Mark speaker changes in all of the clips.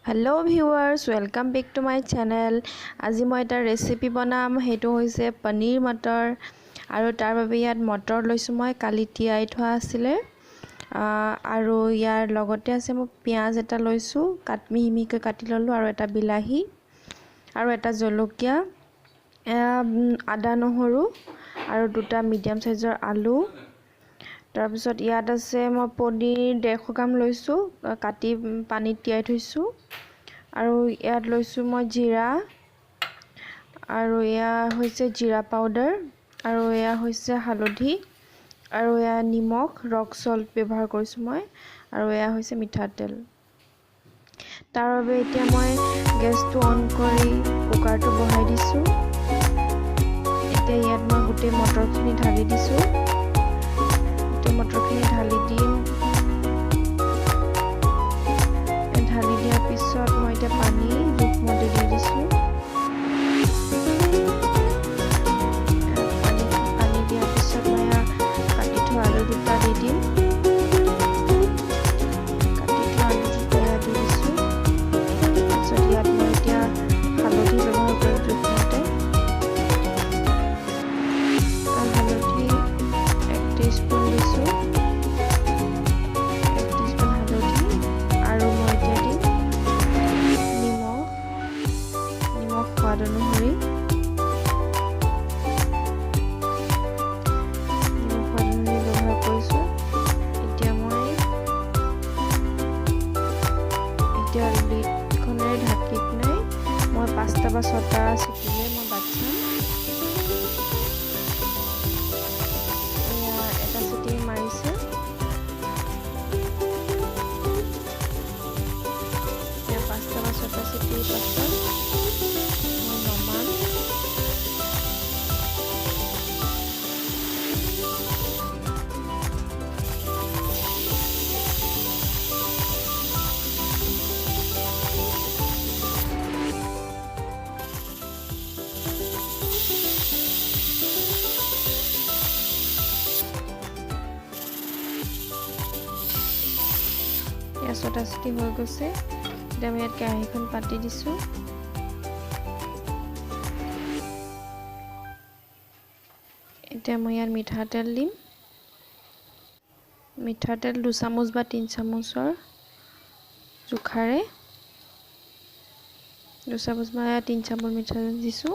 Speaker 1: Hello viewers welcome back to my channel. आज मैं एटा recipe बनाम हेतु होइसे पनीर मटर और तार बारे यात मटर लैसु मैं काली তিয়াई थोआ आसिले और यार लगते आछे मैं पियाज एटा लैसु मिहि मिहिके काटि ललो और एटा बिलाही और एटा जलकिया आदा নহৰু और दुटा मीडियम साइजर आलू तार पिছত यात आछे मैं पनीर 150 ग्राम लैसु काटि पानी তিয়াई थैसु और यात लैसु मैं जीरा और या होइसे जीरा पाउडर और या होइसे हालधि और या निमख रक सल्ट व्यवहार करिसु मैं और या होइसे मिठातेल। तार बारे एटा मैं गैसটো अन करि कुकारটো बहाई दिसु। एटा यात मैं गुटे मटरखिनि ढाली दिसु। मटरखिनि ढाली दिम ढाली दियार पिছত मैं एटा पानी जुखमते দি दिसु। पानी दियार पिছত मैं काटि थोआ आलू दुटा দি दिम। काटि थोआ आलू दुटा দি दिसु। पिছত यात मैं एटा हालधि व्यवहार करिम जुखमते। हालधि 1 टीस्पून दिसु। 1 टीस्पून हालधि और मैं एटा दिम निमख स्वाद अनुसरि। व्यवहार करिसु। एटा मैं लिडखनेरे ढाकी पिने मैं 5टा বা 6টা सिटिले मैं बाछाम। এটা সিটি মাৰিছে। या 5টা বা 6টা সিটিৰ পাছত মই নমাম। या 6টা সিটি হৈ গৈছে। এতিয়া মই ইয়াত কেৰাহীখন পাতি দিছো। এতিয়া মই ইয়াত মিঠাতেল দিম। মিঠাতেল 2 চামুচ বা 3 চামুচৰ জোখাৰে 2 চামুচ বা 3 চামুচ মিঠাতেল দিছো।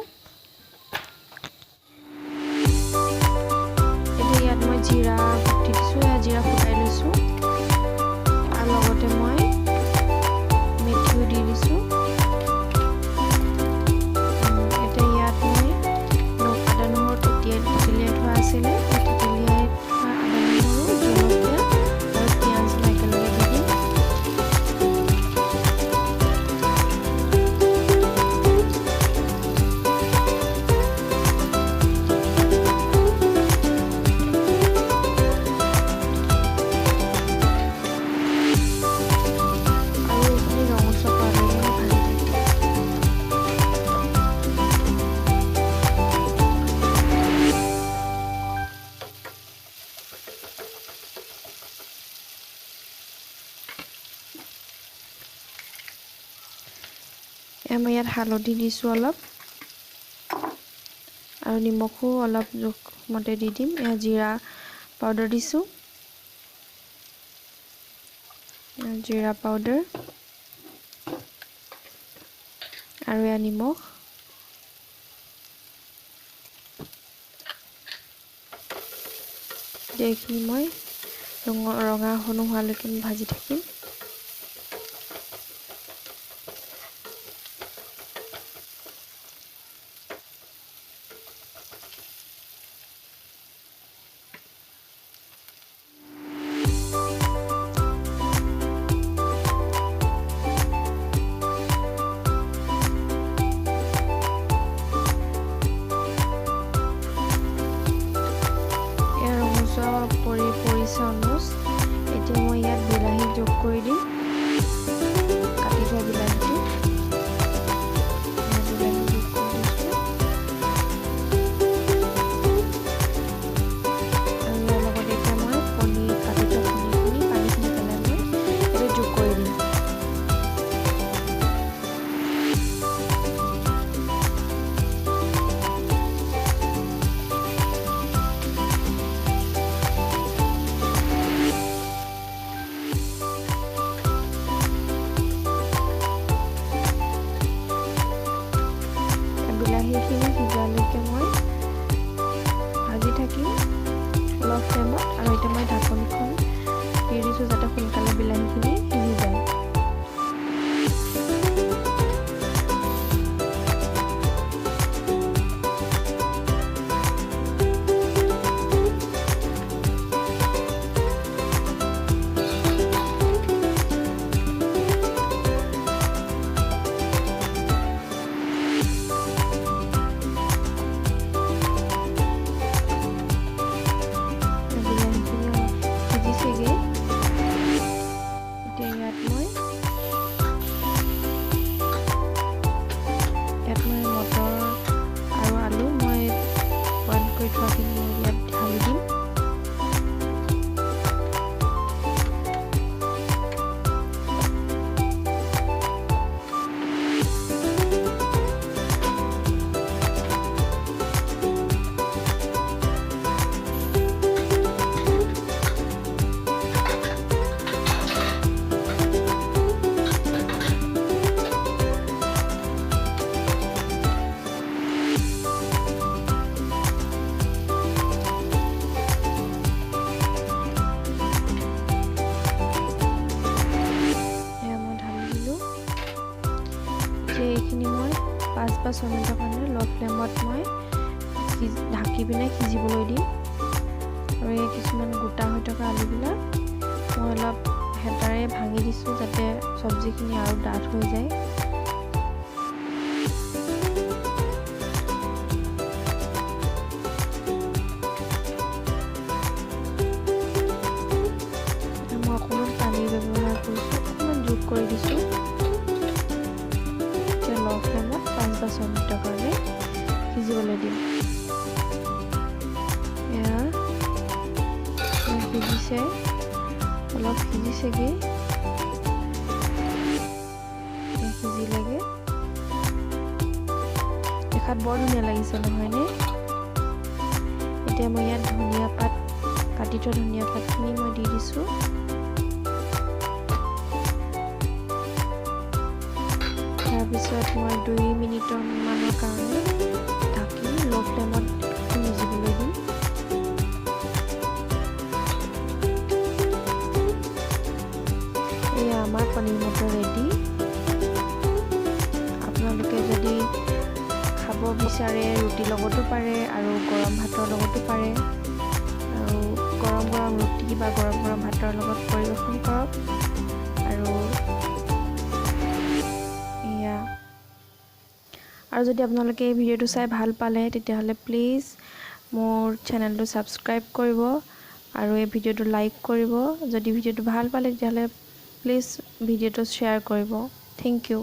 Speaker 1: এতিয়া ইয়াত মই জিৰা কুটি দিছো। या জিৰা ফুটাই লৈছো और লগতে মই মেথিও দি দিছো। এটা ইয়াত মই আদা নহৰু তেতিয়াই থোৱা আছিলে। তেতিয়াই থোৱা আদা নহৰু জলকীয়া আৰু পিঁয়াজ একেলগে দি দিম। मैं यात हालधि दिसु अलप और निमखो अलप जुखमते দি দিম। या जीरा पाउडर दिसु। जीरा पाउडर और या निमख देखि मैं रंगा নোহোৱালৈকে ভাজি থাকিম। পৰিছে অলমোষ্ট। এতিয়া মই ইয়াত বিলাহী যোগ কৰি এতিয়া এইখিনি মই 5 বা 6 মিনিটৰ কাৰণে ল' ফ্লেমত মই ঢাকি পিনে সিজিবলৈ দিম। আৰু এই কিছুমান গোটা হৈ থকা আলুবিলাক মই অলপ হেতাৰে ভাঙি দিছোঁ যাতে চব্জিখিনি আৰু ডাঠ হৈ যায়। মই অকণমান পানী ব্যৱহাৰ কৰিছোঁ, অকণমান যোগ কৰি দিছোঁ। এতিয়া ল' ফ্লেমত 5 বা 6 মিনিটৰ কাৰণে সিজিবলৈ দিম। এয়া সিজিছে, অলপ সিজিছেগৈ, সিজিলেগৈ। দেখাত বৰ ধুনীয়া লাগিছে নহয়নে? এতিয়া মই ইয়াত ধনিয়া পাত, কাটি থোৱা ধনিয়া পাতখিনি মই দি দিছোঁ। তাৰপিছত মই 2 মিনিটমানৰ কাৰণে ঢাকি ল' ফ্লেমত সিজিবলৈ দিম। এয়া আমাৰ পনীৰ মটৰ ৰেডি। আপোনালোকে যদি খাব বিচাৰে ৰুটিৰ লগতো পাৰে আৰু গৰম ভাতৰ লগতো পাৰে, আৰু গৰম গৰম ৰুটি বা গৰম গৰম ভাতৰ লগত পৰিৱেশন কৰক। আৰু যদি আপোনালোকে এই ভিডিঅ'টো চাই ভাল পালে তেতিয়াহ'লে প্লিজ মোৰ চেনেলটো ছাবস্ক্ৰাইব কৰিব আৰু এই ভিডিঅ'টো লাইক কৰিব। যদি ভিডিঅ'টো ভাল পালে তেতিয়াহ'লে প্লিজ ভিডিঅ'টো শ্বেয়াৰ কৰিব। Thank U.